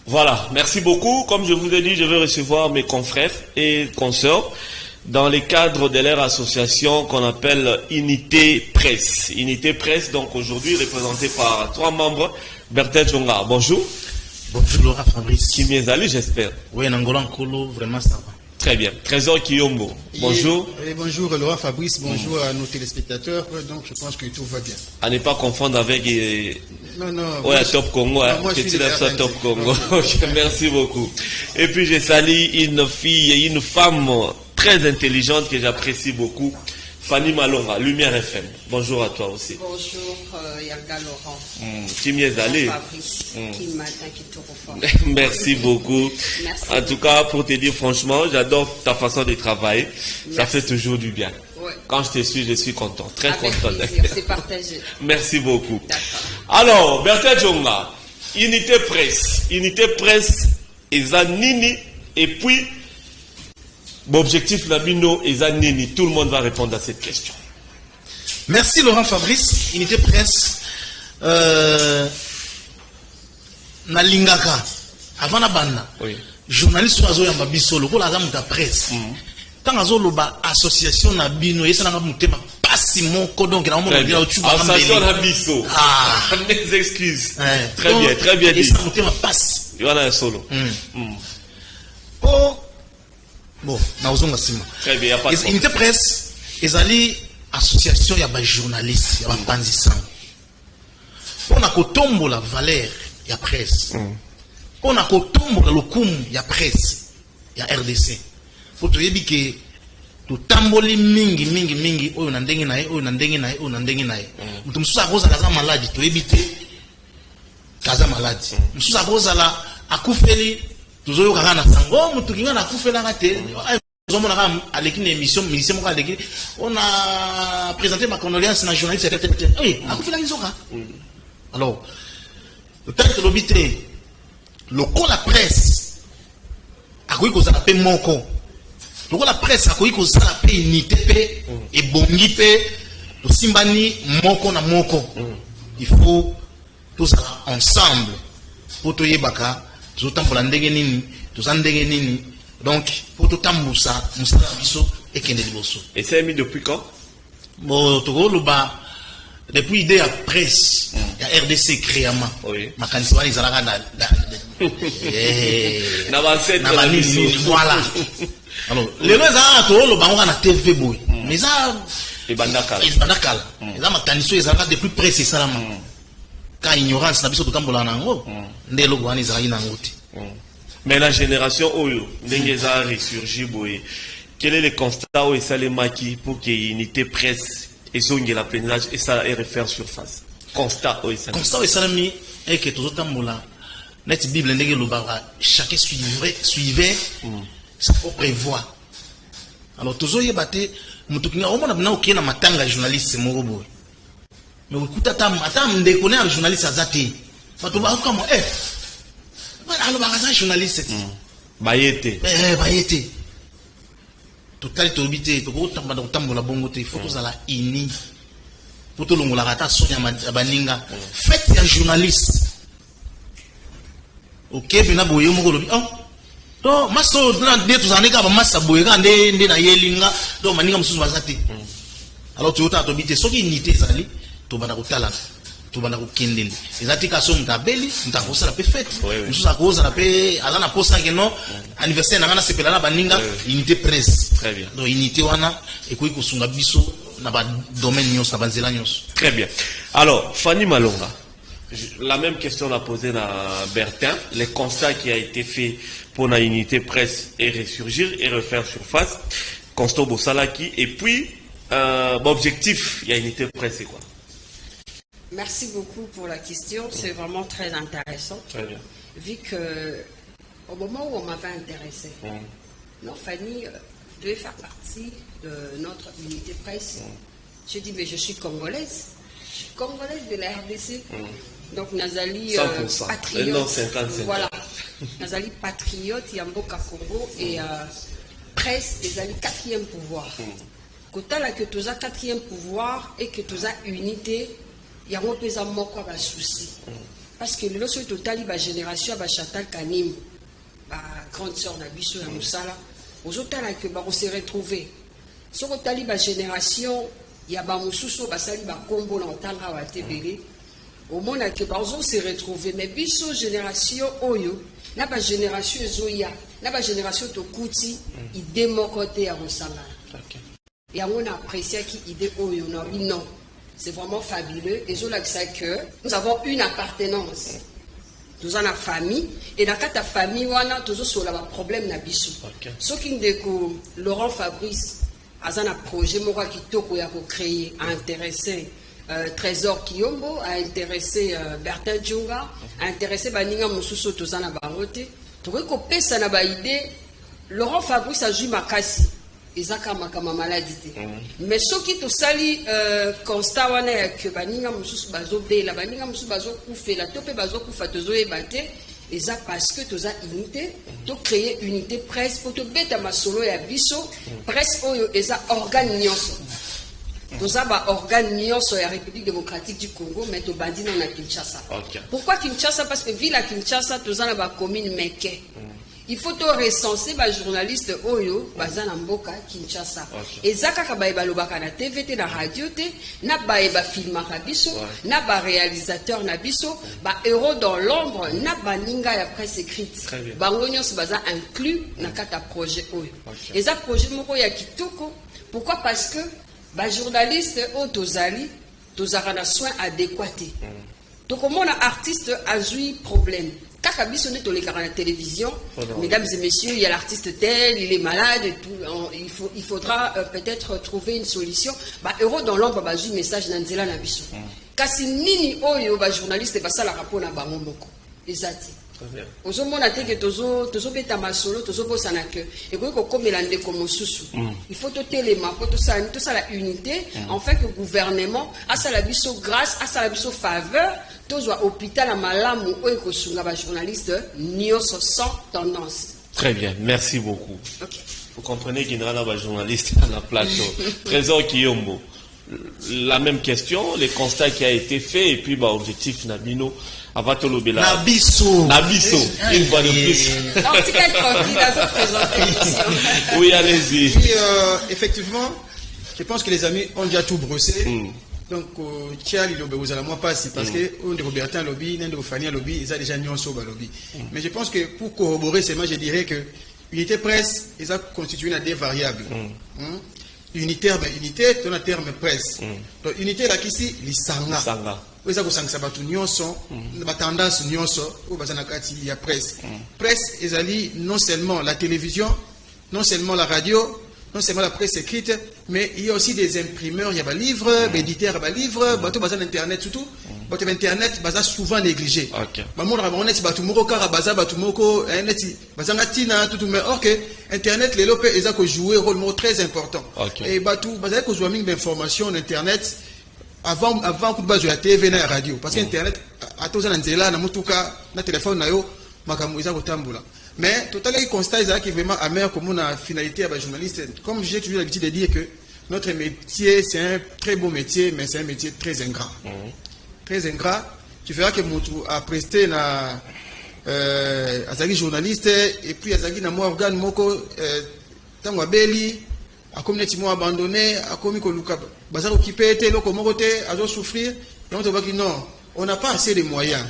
Voilà, merci beaucoup. Comme je vous ai dit, je vais recevoir mes confrères et consoeurs dans le cadre de leur association qu'on appelle Unité Presse. Unité Presse, donc aujourd'hui représentée par 3 membres. Bertel Djonga, bonjour. Bonjour Laurent Fabrice. Qui m'est allé, j'espère. Oui, Nangola Nkolo, vraiment ça va. Très bien. Trésor Kiyombo, bonjour. Bonjour Laurent Fabrice, bonjour à nos téléspectateurs. Donc je pense que tout va bien. À ne pas confondre avec... Non, non. Ouais, Top Congo, non, moi, je suis ça Top Congo. Merci beaucoup. Et puis je salue une fille et une femme très intelligente que j'apprécie beaucoup. Fanny Malonga, Lumière FM. Bonjour à toi aussi. Bonjour Yarga Laurent. Qui m'y est allé? Fabrice, qui matin, qui te reforme. Merci beaucoup. Merci. En tout cas, pour te dire franchement, j'adore ta façon de travailler. Merci. Ça fait toujours du bien. Ouais. Quand je suis content. Très Avec content. plaisir, c'est partagé. Merci beaucoup. D'accord. Alors, Bertel Djonga, Unité Presse. Unité Presse, Nini, et puis, l'objectif Nabino et Nini. Tout le monde va répondre à cette question. Merci Laurent Fabrice, Unité Presse. Na Lingaka, avant la bande, Oui. journaliste oiseau yamba biso, le la gamme de presse. Tant azo loba association na bino, et ça n'a pas monté ma passe mon codon qui n'a pas monté au tuba. Association Nabiso. Ah. Mes excuses. Ouais. Très bien, très bien et dit. ça monté ma passe. Il y en a un solo. Oh. Bon, na ozonga sima. Très bien, il n'y a pas de problème. Unité Presse, ezali association ya ba journaliste, ya ba panzisang. On a kotombo la valeur ya presse. On a kotombo la lokumu ya presse ya RDC. Faut te yebi ke to tamboli mingi oyo na ndenge na ye, oyo na ndenge na ye, oyo na ndenge na ye. Mutu mususu akoza la maladi to yebi te kaza maladi. Mususu akoza la akufeli toujours kaka na sango mutu kinga na akufela ka te. On a l'équipe émission, on a présenté ma condoléance à un journaliste. Oui, alors, le temps de l'obité, le col la presse, a quoi qu'on appelle Moko. Le col la presse, a quoi qu'on appelle Unité et Bongipe, le Simbani, Moko na Moko. Il faut tous ensemble pour te yebaka, tout le temps pour la nini, tout ça nini. Donc, pour tout le temps, Moussa Bisso et Kennedy Bosso. Et c'est mis depuis quand? Bon, depuis l'idée à presse, il y a RDC créama. Oui. Ma candidature, ils voilà. Alors, les gens ont la TV boy. Mais ça, Et Bandakal. ils ont ma candidature, ils ont depuis presse, ça. Quand ignorance, n'a pas tout le temps pour l'anango. Ndé lo guani zari nangoti. Mais la génération Oyo, Ndengeza ressurgi boy. Quel est le constat où ça les maquis pour qu'il y ait unité presse et zongue la pénage et ça et refaire surface? Constat où ça. Constat où ça mis et que tout le temps moula. Net Bible ndenge lo bara chacun suivait sa propre voie. Alors toujours y baté mutu kinga omona na okena matanga journaliste moko boy. Mais écoute attends ndeko na journaliste azati. Bato ba comme alors bah journaliste Bayete. Bayete. Total tobité to ko tamba la bongo te il faut que ça la ini. Pour tout le monde la rata sonya baninga. Faites un journaliste. OK bina boye mo ko lobi. Oh. To maso na de to zanika ba masa boye ka nde na yelinga to maninga mususu bazati. Alors tu ota tobité soki unité zali to bana ko talana. Tubana kukindili ezati kaso mtabeli mtakosa la perfect mususa koza la pe alana posa que non anniversaire na ngana sepela na baninga unité presse Très bien. donc unité wana ekoyi kosunga biso na ba domaine nyos na banzela nyos. Très bien. Alors, Fanny Malonga, la même question l'a posée à Bertin. Le constat qui a été fait pour la unité presse et ressurgir et refaire surface. Constat Bossalaki. Et puis, objectif, il y a unité presse, c'est quoi? Merci beaucoup pour la question, c'est vraiment très intéressant. Très bien. Vu que au moment où on m'avait intéressé, non, Fanny, vous devez faire partie de notre unité presse. Je dis, mais je suis congolaise. Je suis congolaise de la RDC. Donc, Nazali 100%. patriote. Non, 50-50. Voilà. Nazali patriote, Yamboka Congo et presse, Nazali 4e pouvoir. Quand là que tu as 4e pouvoir et que tu as unité, il y a un peu de souci. Parce que le lorsque total la génération ba Chantal Kanim, ba grande sœur na biso ya musala, ozotala que ba on se retrouver. So total la génération ya ba mususu ba sali ba kombo na otanga wa tebele. Au moins que ba on se retrouver mais biso génération oyo na ba génération ezoya, na ba génération to kuti idée mokote ya musala. Et on a apprécié qui idée oyo non. C'est vraiment fabuleux. Et je sais que nous avons une appartenance. Nous avons une famille. Et dans ta famille, on a toujours sur le problème na biso. Ce qui est que Laurent Fabrice a un projet qui a créé, a intéressé Trésor Kiyombo, a intéressé Bertin Djunga, a intéressé Baninga Moussousou Tozana Barote. Tu vois que ça n'a pas idée. Laurent Fabrice a joué Makassi. Ezaka makama maladie. Mais ce qui te sali constat wana que baninga mususu bazo bela baninga mususu bazo kufela tope bazo kufa tozo ebate eza parce que toza unité to créer unité presse pour te beta masolo ya biso presse oyo eza organe nyonso toza ba organe nyonso ya République démocratique du Congo mais to bandi na Kinshasa. Pourquoi Kinshasa? Parce que ville à Kinshasa toza na ba commune Meke. Il faut recenser les journalistes Oyo, Bazana Mboka, Kinshasa. Et Zaka Kabaïba Lobaka na TVT, na radio, na Baïba film Rabiso, na ba réalisateur Nabiso, ba héros dans l'ombre, na ba ninga ya presse écrite. Bangonyo se baza inclus na kata projet Oyo. Et ça projet Moko ya Kitoko. Pourquoi? Parce que ba journaliste Oyo Tozali, Tozara na soin adéquaté. Donc comment un artiste a eu problème? Quand on est à la télévision, mesdames et messieurs, il y a l'artiste tel, il est malade, et tout, il faudra peut-être trouver une solution. Euro dans l'ombre, un message dans Nzela Nabiso. Kasi nini oyo ba journaliste ba sala rapport na bango moko. Ezati. Ozo mona teke tozo beta masolo, tozo bosana que et ko komela ndeko mosusu. Il faut to telema, ko to ça la unité, en fait que le gouvernement a ça la biso grâce, a ça la biso faveur. Tous à hôpital à Malamu ou à journaliste nyonso sans tendance. Très bien, merci beaucoup. Okay. Vous comprenez qu'il y a un journaliste à la plateau. Trésor Kiyombo. La même question, les constats qui a été fait et puis objectif Nabino. Avatolobela. Nabiso, une fois de plus. Oui, allez-y. Effectivement, je pense que les amis ont déjà tout brossé. Donc, Tchali lobby vous allez moi passer parce que on de Robertin lobby, on de Fania lobby, ils ont déjà nyonso lobby. Mais je pense que pour corroborer ces je dirais que unité presse, ils ont constitué des variables. Unitaire, ben unité, ton terme presse. Donc unité là qu'ici, l'isanga. Ils ont ça batu nyonso, la tendance nyonso, ou bazana kati il y a presse. Presse, ils allient non seulement la télévision, non seulement la radio. Non seulement la presse écrite, mais il y a aussi des imprimeurs, il y a des livres, des éditeurs, des livres, bateau bazar internet surtout. Bateau internet bazar souvent négligé. Maman rabonet bateau moko kara bazar bateau moko internet bazar ngatina tout mais ok internet les lopes ils ont joué un rôle très important. Et bateau bazar ko jouer d'informations internet avant coup de base de la TV na la radio parce que internet à tous en nzela na mutuka na téléphone na yo makamu ils ont tambula. Mais totalement constat qui est vraiment amer comme on a finalité à la journaliste. Comme j'ai toujours l'habitude de dire que notre métier c'est un très beau métier, mais c'est un métier très ingrat. Très ingrat. Tu verras que Moutou a presté na Azagi journaliste et puis Azagi na moi organe moko tango beli a communauté mo abandonné a commis ko luka bazar occupé té loko moroté a souffrir donc on va dire non, on n'a pas assez de moyens.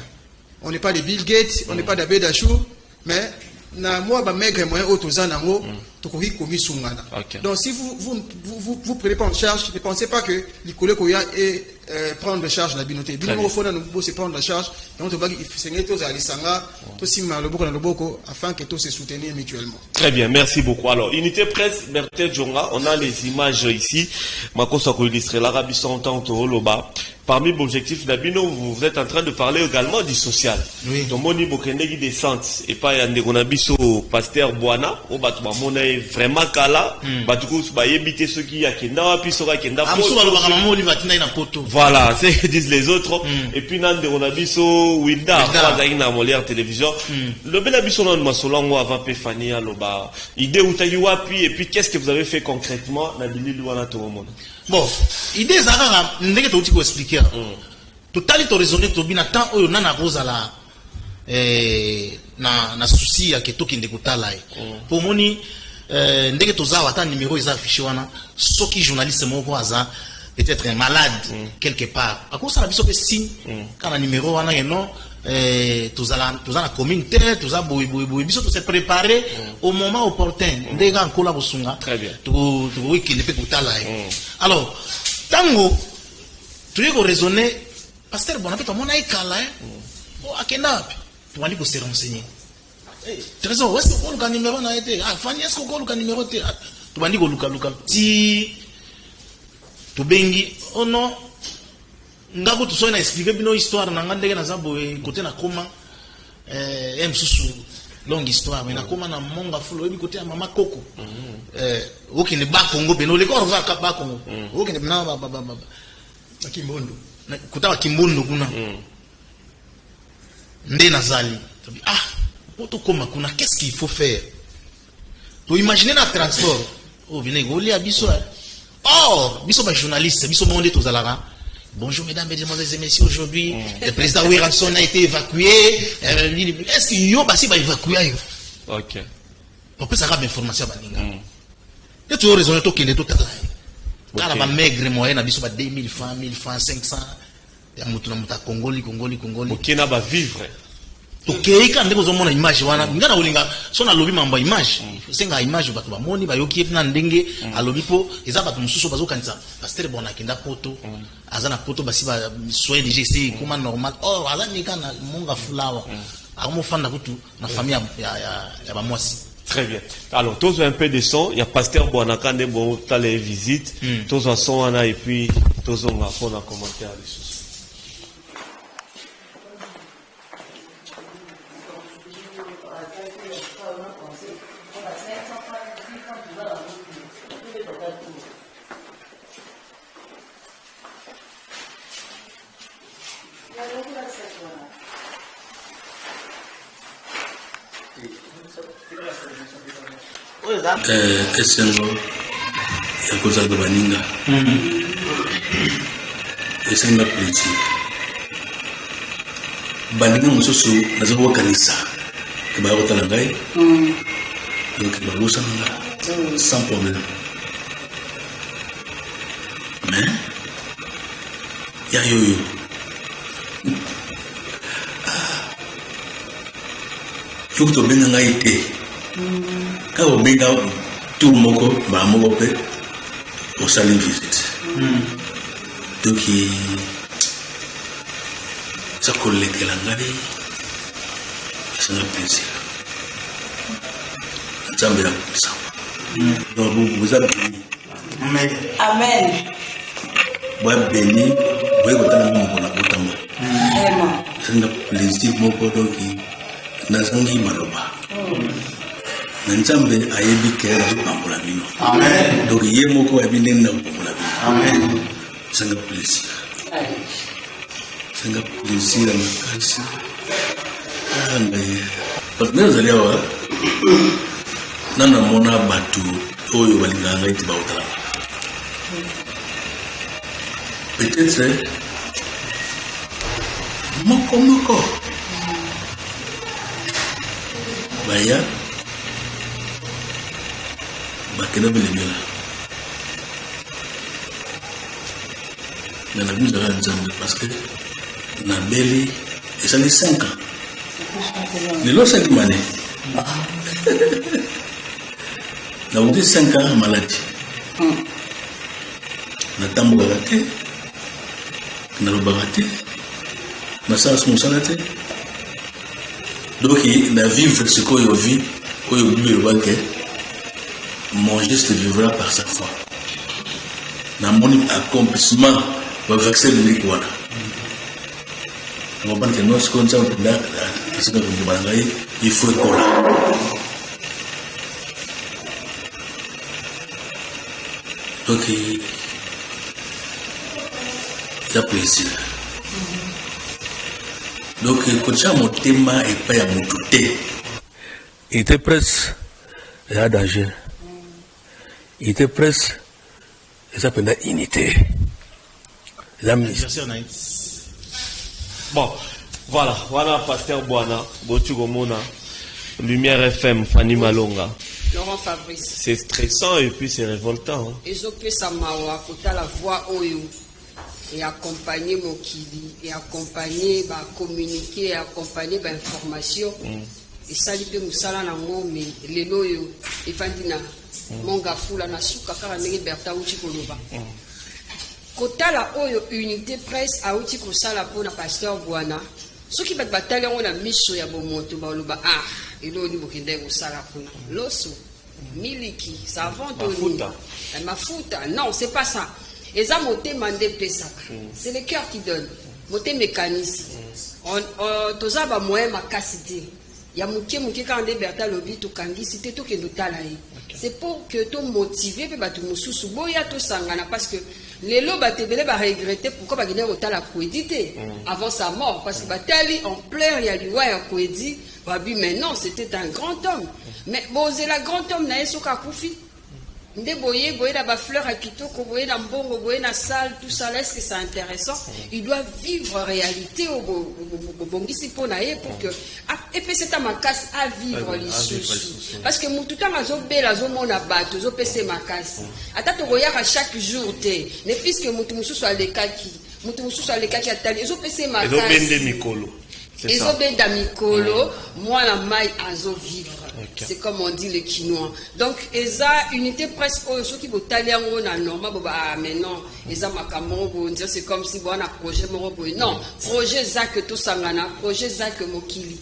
On n'est pas des Bill Gates, on n'est pas d'Abed Achou, mais na moi ba maigre moyen autoza nango to ko komi sungana. Donc si vous prenez pas en charge, ne pensez pas que l'icole koya est prendre en charge la binoté. Bino faut nous se prendre en charge donc to ba il tous à lisanga to sima le boko na loboko afin que tous se soutenir mutuellement. Très bien, merci beaucoup. Alors, unité presse Bertin Djonga, on a les images ici. Makosa ko illustrer l'Arabie Saoudite to loba. Parmi les objectifs d'Abino, vous êtes en train de parler également du social. Oui. Donc, moni bokendegi descente et pas yande gonabiso pasteur Boana, au batuma mona vraiment kala, batukus ba yebite ceux qui yakenda wapi soka kenda poto. Voilà, c'est ce que disent les autres. Et puis nande gonabiso Wilda, pas na molière télévision. Le benabiso non masolongo avant Pefania loba. Idée utayi wapi et puis qu'est-ce que vous avez fait concrètement na bilili wana to monde. Bon, idée zara ndenge to expliquer. totali to raisonner to bina temps oyo nana kozala na souci ya keto kinde kutala pour moni ndenge toza ata numéro eza affiché wana soki journaliste moko aza peut-être malade quelque part akosa na biso pe signe kana numéro wana yeno toza na communauté toza boy biso to se préparer au moment opportun ndenge ankola bosunga très bien to wikile pe kutala alors tango tu ko raisonner pasteur bon apeta mona ikala o akenda tu vas se renseigner trésor où est-ce que le numéro na été Fanny est-ce que le numéro te tu vas luka ti to bengi oh non ngako tu so na expliquer bino histoire na ngandeke na zabo côté na koma msusu longue histoire mais na koma na monga fulo ebi côté ya mama koko oki ne ba Congo beno le corps va ba Congo oki ne na ba Kimbondo kutaba Kimbondo kuna nde nazali poto koma kuna qu'est-ce qu'il faut faire pour imaginer la transport venez golia biso or biso ba journaliste biso monde tozalara bonjour mesdames mesdemoiselles et messieurs aujourd'hui le président Wilson a été évacué est-ce qu'il y a basi ba évacuer OK on peut savoir information baninga et tu as raison to kende to tala kala ba maigre moyen na biso ba 2000 francs 1000 francs 500 ya mutu na muta Congoli okena ba vivre tokeika ndeko zomona image wana ngana olinga so na lobi mamba image senga image bato ba moni ba yoki na ndenge alobi po eza bato mususu bazokanisa pasteur bona kenda poto azana poto basi ba soin déjà c'est comment normal azani kana monga fulawa amo fanda kutu na famille ya ba mwasi. Très bien. Alors, tous un peu de son, il y a pasteur Bonakande bon t'as les visites, tous en son et puis tous on a fait un commentaire dessus. Esengo ya kozala baninga esenga plaisir baninga mosusu naza kokanisa ke baya kotala ngai donc balosanga sans problème mais ya yoyo yoki tobenga ngai te quand on benga tout le monde va m'ouvrir au salon visite donc ça collègue la ngari c'est un plaisir ça me rend ça donc vous avez amen amen vous béni vous êtes dans mon bon abotama c'est un plaisir mon donc nazangi maloba Nzambe ayebi kera pambola bino. Amen. Donc ye moko abinde na pambola bino. Amen. C'est un plaisir. C'est un plaisir makasi. Mais nous allons nana mona batu oyo balinga ngai tiba utala. Peut-être moko baya bakena bilemela na vie de Nzambe parce que na beli et ça les 5 ans les lois 5 années na on dit 5 ans maladie na tambo gate na lobagate na sens musalate donc na vivre ce qu'on vit au bible banque mon juste vivra par sa foi. Na mon accomplissement va vexer le liquide. On va pas que nous ce qu'on s'entend là, c'est que nous bangaï, il faut coller. Donc il y a plaisir. Donc quand ça mon thème est pas à mon tout. Il était presque il y a danger. Il était presque, ça s'appelle unité. Bon, voilà Pasteur Bwana, Bochugomona, Lumière FM, Fanny Malonga. Laurent Fabrice. C'est stressant et puis c'est révoltant. Et je peux savoir que la voix Oyo et accompagner Mokili et accompagner, communiquer, et accompagner l'information. Et ça lui peut nous saler dans le monde, mais les loyaux, et Fandina, mon gafou, la nasuka, car la liberté, ou Chikoloba. Kota la Oyo unité presse, à outil qu'on sala pour la pasteur Bwana. Ceux qui battent bataille, on a mis sur Yabomoto, Baoluba, et l'eau du Bokinde, au Salapuna. L'osso, Miliki, ça vend de Mafuta. Non, c'est pas ça. Et ça, moté mandé Pesaka. C'est le cœur qui donne. Moté mécanisme. Toza ba moyen ma cassité. Ya mouké quand des berta lobi to kangi cité to kendo talaï. C'est pour que to motiver pe batu mususu boya to sangana parce que les lots batebele ba regretter pourquoi ba gagner autant la coédité avant sa mort parce que batali en pleurs ya liwa ya coédi babi mais non c'était un grand homme mais bon c'est la grand homme na yeso ka kufi nde boye da ba fleur à kitoko boye na mbongo boye na salle tout ça là est-ce que c'est intéressant il doit vivre réalité au bongisi ponaye pour que et puis c'est à ma casse à vivre les choses parce que tout temps azo bela zo mona bato zo pese ma casse ata to boya à chaque jour té ne fils que mutu mususu alekaki atali zo pese ma casse ezo bende mikolo ils ont bien d'amicolo, moi la maille azo vivre. C'est comme on dit les Quinois. Donc, esa unité presque ceux qui vont taler en a normal, mais non, esa makamon, c'est comme si on a projet morobo. Non, projet Zak tout sangana, projet Zak Mokili,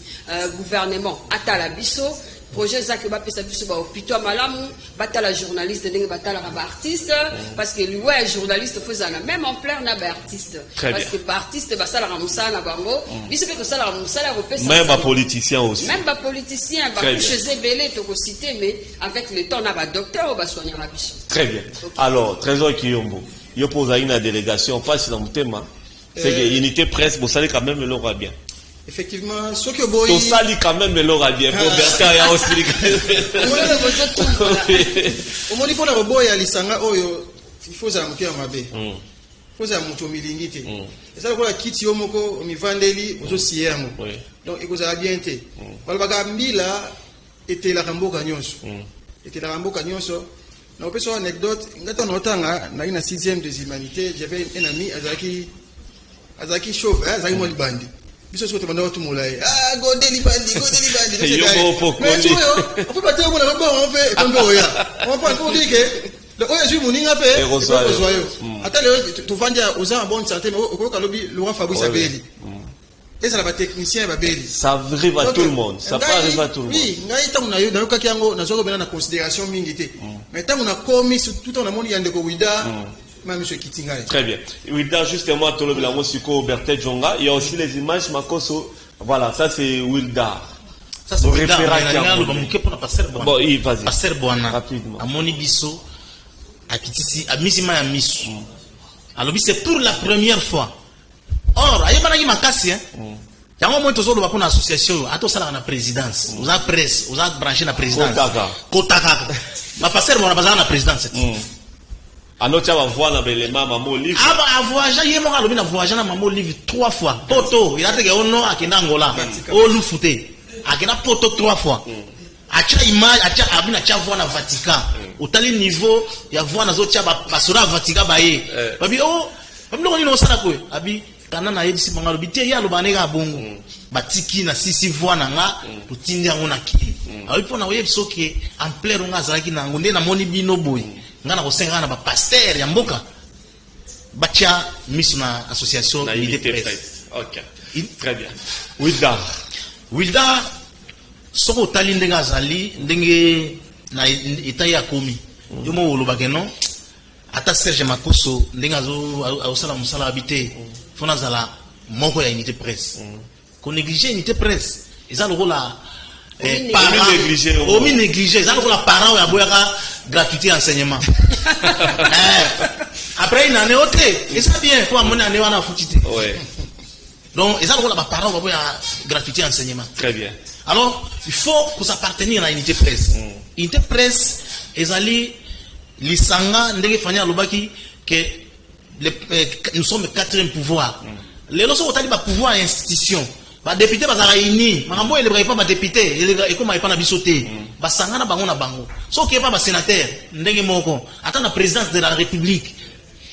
gouvernement Atalabiso. Projet Zak ba pesa biso ba hôpital malamu bata la journaliste ndenge bata la artiste parce que lui ouais journaliste faisant la même ampleur na ba artiste parce que ba artiste ba sala ramusa na bango biso pe ko sala ramusa la repesa même ba politicien aussi même ba politicien ba chez belé to citer mais avec le temps na ba docteur ba soigner la biso. Très bien. Alors Trésor Kiyombo yo pose une délégation passe dans mon thème c'est que unité presse vous savez quand même le aura bien. Effectivement, ce que boy. Tout ça, il quand même l'aura bien. Pour Bertrand, il y a aussi. Au moins, il faut la reboyer à l'isanga. Il faut ça monter à ma baie. Il faut ça monter au milingité. Et ça, la quitte yomoko, mi vandeli, aux aussi donc, il faut ça bien été. Voilà, bagambi là, était la rambo cagnoso. Était la rambo cagnoso. On peut faire une anecdote. Quand on entend, dans une 6e des humanités, j'avais un ami, Azaki chauve, Azaki Molibandi. Biso sote banda watu mulai godeli bandi yo poko mais on peut pas dire on fait tomber oya on peut pas dire que le oya ju muninga pe rosoyo ata le tu vandia aux en bonne santé mais au ka lobi Laurent Fabrice Abeli et ça la technicien Babeli ça arrive à tout le monde ça peut arriver à tout le monde oui ngai tangu na yo na yoka kiango na zoko bena na considération mingi te mais tangu na commis tout on a moni yande ko wida. Très bien. Wilda, justement, Berthe Djonga. Il y a aussi les images Makoso. Voilà, ça c'est Wilda. Ça c'est Wilda. Bon, vas-y. Pasteur Bwana. Rapidement. À Monibiso, à Kitisi, à Misima et à Misu. Alors, c'est pour la première fois. Or, il y a un makasi, hein. Il y a un moment où tu as une association, tu as la présidence, vous avez presse, vous avez branché la présidence. Kotaka. Ma pasteur Bwana, vous avez la présidence. Anocha va voir na belema maman livre. Ah bah voyage, yé mora lobina voyage na maman livre 3 fois. Poto, il a dit que ono akenda Angola. O lufute. Akenda poto 3 fois. Acha image, acha abina cha voix na Vatican. Au tali niveau, ya voix na zo cha basura Vatican baye. Babi oh, babi no no sana ko. Abi kana na yebisi manga lobite ya lobaneka bongo. Batiki na sisi voix na nga, utindi yango na ki. Abi pona yebiso ke ampleur nga zalaki na ngonde na moni bino boy. Ngana ko senga na ba pasteur ya mboka bacha misu na association na unité presse. OK. Très bien. Wilda soko tali ndenga zali ndenge na eta ya komi yomo wolobake non ata Serge Makoso ndenga zo osala musala habité fona zala moko ya unité presse ko négliger unité presse ezalo la omi négligé ça pour la parent ya boyaka gratuité enseignement après une année autre et ça bien pour amener année wana futité ouais donc ils ont la parent ya boyaka gratuité enseignement très bien alors il faut que ça appartenir à unité presse unité presse ezali lisanga ndenge fanya lobaki que nous sommes le 4e pouvoir Les lois sont au pouvoir institution. Les députés sont réunis. Marambo il ne pas les députés. Et comme il pas na bisoté. Basanga na bango na bango. So qui est pas sénateur. Ndenge moko. Attends la présidence de la République.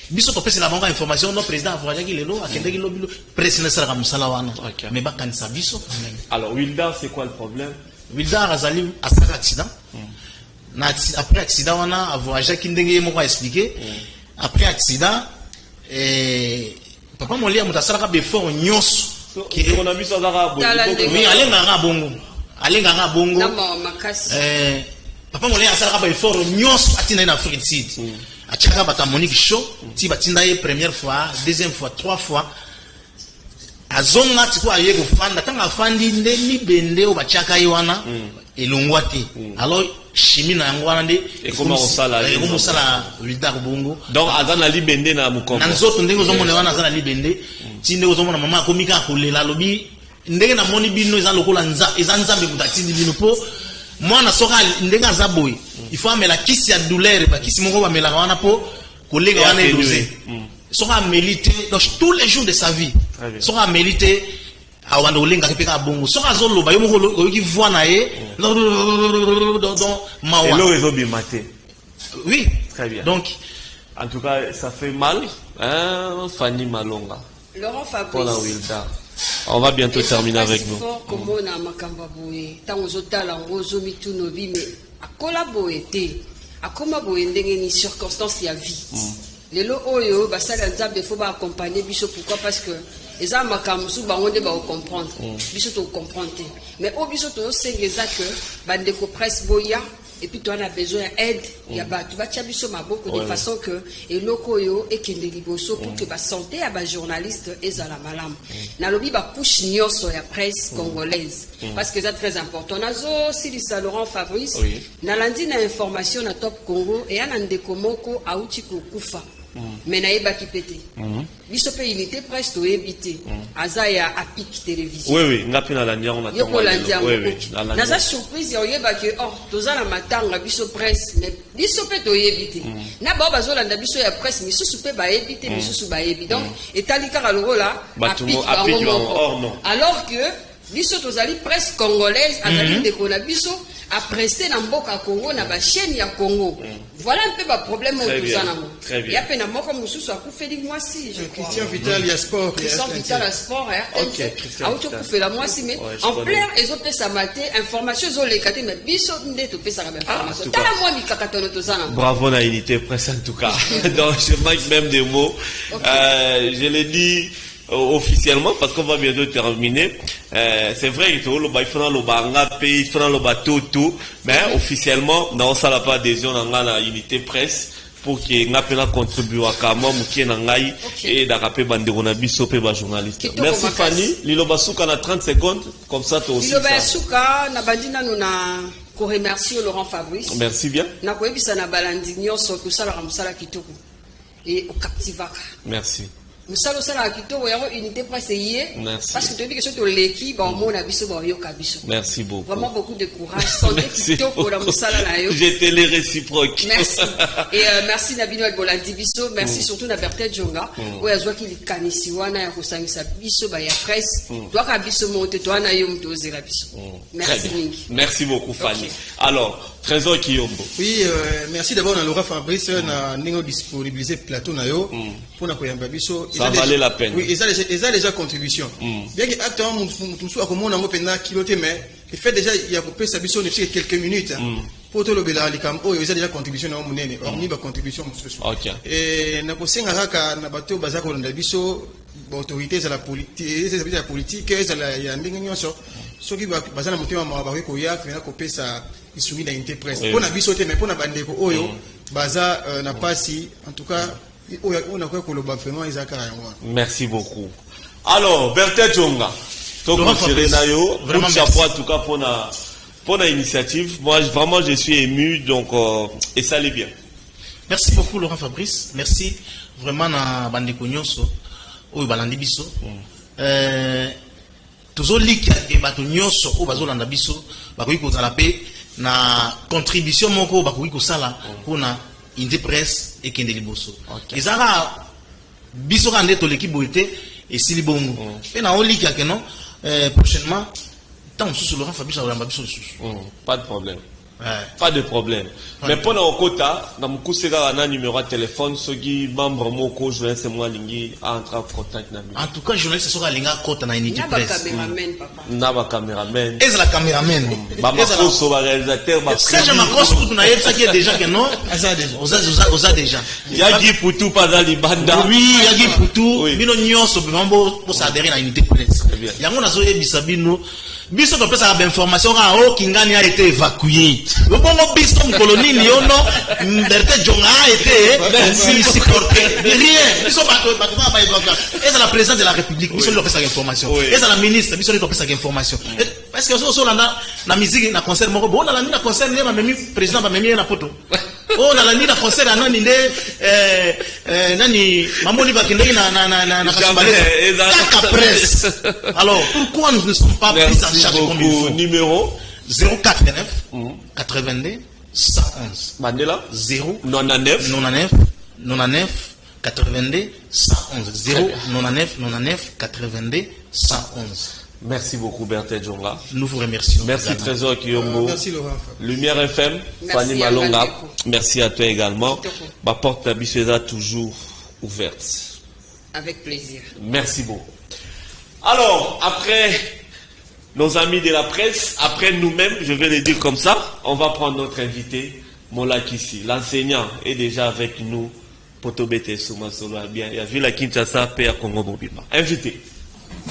Biso to pesa la banque information non président avoyaki lelo akendeki lobilo président sala musala wana. Mais ba kanisa biso. Alors Wildar c'est quoi le problème? Wildar azali asaka accident. Après accident wana avoyaki ndenge moko a expliquer. Après accident papa molia mutasala be fort nyonso. Qui on a mis ça dans oui alenga bongo. Alenga bongo. Papa molia asala be fort nyonso atina na Afrique du Sud. Achaka bata Monique Show, ti batinda ye première fois, deuxième fois, trois fois. Azonga tiko aye ko fanda tanga fandi ndeni bende o bachaka yiwana elongwate. Alors chimie na ngwana nde et comment on sala Wildar bongo. Donc azana libende na mukombo. Nanzoto ndenge ozomona wana azana libende, ti ndenge ozomona mama akomika kolela lobi ndenge na moni bino eza lokola nzambe mutatindi bino po mwana soka ndenge azaboy. Il faut amener la kisi ya douleur, ba kisi moko ba melaka wana po kolega wana eloze. Soka mélité donc tous les jours de sa vie. Soka mélité awanda olenga kepeka bongo. Soka zoloba yo moko ki voix na ye donc mawa. Et l'eau est maté. Oui, très bien. Donc en tout cas ça fait mal hein Fanny Malonga. Laurent Fabrice. Pour la Wildar. On va bientôt terminer avec nous. Comme on a makamba boye, tant aux otala ngozo mitunobi mais à collaborer à comment boye ndenge ni circonstances ya vie. Lelo oyo basala nzambe faut ba accompagner biso pourquoi parce que les âmes makamsu ba onde ba comprendre. Biso to comprendre. Mais au biso to sengeza que bande ko presse boya et puis tu as besoin d'aide, il y a tu vas biso maboko de façon que et lokoyo et kende liboso pour que ba santé à ba journaliste ezala malam. Na lobi ba push nyonso ya presse congolaise parce que c'est très important. Nazo Silisa Laurent Fabrice na landi na information na Top Congo et ana ndeko moko auti ko kufa. Mais na yeba ki pété. Biso pe unité presse to ebité. Aza ya Apic télévision. Oui, ngapi na landi on attend. Oui. Naza surprise ya yeba que tozala matanga biso presse mais biso pe to ebité. Na ba bazolanda biso ya presse mais susu pe ba ebité mais susu ba ebi. Donc etali kaka lokola Apic hors non. Alors que biso tozali presse congolaise azali ndeko na biso a presté dans Mboka Congo na ba chaîne ya Congo. Voilà un peu ba problème au tozana. Très bien. Ya pena moko mususu akufeli mwasi je crois. Christian Vital ya sport. Christian Vital ya sport. OK, Christian. Auto kufela mwasi mais en plein ezope sa maté information zo lekate mais biso nde to pesa ba information. Tala moi mikakatono tozana. Bravo na unité presse en tout cas. Donc je manque même des mots. Je l'ai dit officiellement parce qu'on va bientôt terminer. C'est vrai que il faut le banga pays, il faut le bateau tout, mais officiellement non ça n'a pas adhésion dans la unité presse pour que n'appela contribuer à kama mukie nangai et d'arraper bandeko na biso pe ba journaliste. Merci Fanny, Lilo Basuka na 30 secondes comme ça toi aussi. Lilo Basuka na bandina nous na ko remercier Laurent Fabrice. Merci bien. Na ko ebisa na balandi nyonso ko sala ramsala kitoko et au captivaka. Merci. Musalo sala kitoko ya unité presse yé parce que tu dis que sur l'équipe ba mo na biso ba yo kabiso. Merci beaucoup. Vraiment beaucoup de courage, santé kitoko la musala na yo. J'étais les réciproques. Merci. Et merci Nabino Bolandi biso, merci surtout na Bertel Jonga. Oya zwa ki likanisi wana ya kosangisa biso ba ya presse. Doa ka biso monte to na yo mto ozela biso. Merci mingi. Merci beaucoup Fanny. Alors Trésor Kiyombo. Oui, merci d'abord à Laurent Fabrice na ningo disponibiliser plateau na yo pour na koyamba biso. Ça valait la peine. Oui, ils ont déjà contribution. Bien que actuellement nous sommes comme on a un kiloté mais il fait déjà il y a coupé sa biso depuis quelques minutes. Pour tout le béla likam oh ils ont déjà contribution na monene hormis ba contribution mususu. OK. Et na kosenga kaka na bato bazako na biso autorités à la politique à la ya ndenge nyonso soki bazana motema mabako ko ya fena coupé sa isumi na unité presse. Pour na biso te mais pour na bandeko oyo baza na pasi en tout cas. Merci beaucoup. Alors, Bertel Djonga, vraiment chapeau en tout cas pour l'initiative. Moi, vraiment, je suis ému, donc, et ça allait bien. Merci beaucoup, Laurent Fabrice. Merci vraiment à Bandeko Nyonso, au Balandi Biso. Toujours lik et bateau Nyonso, au Bazolanda Biso, Bakoui Kozalape, na contribution moko, Bakoui Kosala, pour na unité presse et Kendeli Bosso. Et ça, biso kande to l'équipe boité et si les bons. Et na oli qui a que non prochainement tant sous Laurent Fabius a ramba biso sous. Pas de problème. Pas de problème. Mais pour nos quotas, dans mon coup c'est un numéro de téléphone, ceux qui membre moko journaliste c'est moi lingi à entrer en contact na. En tout cas journaliste c'est sur la linga côté na unité presse. Naba caméraman. Est-ce la caméraman? Bamako so ba réalisateur ba. Ça je m'accroche tout na ça qui est déjà que non. Oza déjà. Yagi Poutou pas dans libanda. Oui, Yagi Poutou. Bino nyonso bambo pour s'adhérer na unité presse. Yango na zo yebisa bino. Biso to pesa ba information ka o Kingani a été évacué. Le bon biso colonie ni ono Berthe Jonga a été supporté. Rien. Biso ba évacué. Est-ce la présidente de la République biso lui pesa information. Est-ce la ministre biso lui pesa information. Parce que so na musique na concert moko bon na na concert ni ma memi président ba memi na poto. Oh na na concert na nani nani mamoni va kende na kasumbalesa. Kaka presse. Alors pourquoi nous ne sommes pas pris en charge comme il faut? Numéro 089 82 111. Mandela 099 82 111. 099 82 111. Merci beaucoup Berthe Jonga. Nous vous remercions. Merci Trésor Kiyombo. Merci Laurent. Lumière FM, Fanny Malonga. Merci à toi également. Ma porte à Bisseda toujours ouverte. Avec plaisir. Merci beaucoup. Alors, après nos amis de la presse, après nous-mêmes, je vais le dire comme ça, on va prendre notre invité, Mola Kissi. L'enseignant est déjà avec nous. Poto Bete Souma Solo bien. Il a vu la Kinshasa, P à Congo Mobile. Invité.